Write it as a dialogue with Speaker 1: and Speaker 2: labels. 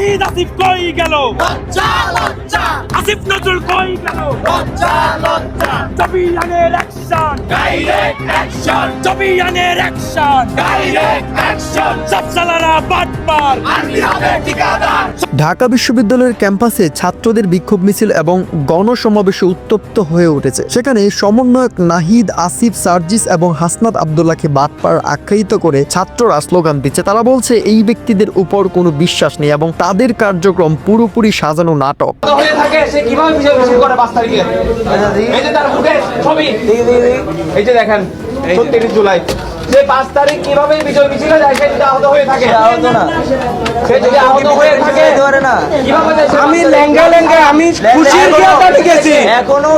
Speaker 1: নাহিদ আসিফ কই গেল? আসিফ নজরুল কই গেল? জবিয়ানের অ্যাকশন, জবিয়ানের অ্যাকশন, সব সালারা বাটপার।
Speaker 2: ঢাকা বিশ্ববিদ্যালয়ের ক্যাম্পাসে ছাত্রদের বিক্ষোভ মিছিল এবং গণসমাবেশে উত্তপ্ত হয়ে উঠেছে। সেখানে সমন্বয়ক নাহিদ আসিফ সার্জিস এবং হাসনাত আব্দুল্লাহকে বাটপার আখ্যায়িত করে ছাত্ররা স্লোগান দিচ্ছে। তারা বলছে এই ব্যক্তিদের উপর কোনো বিশ্বাস নেই এবং তাদের কার্যক্রম পুরোপুরি সাজানো নাটক।
Speaker 3: দেখেন ৩৬ জুলাই যে ৫ তারিখ কিভাবে বিজয় মিছিলে যায় সে যদি আহত হয়ে থাকে, সে যদি আহত হয়ে থাকে কিভাবে? আমি লেঙ্গা আমি খুশির গেছি এখনো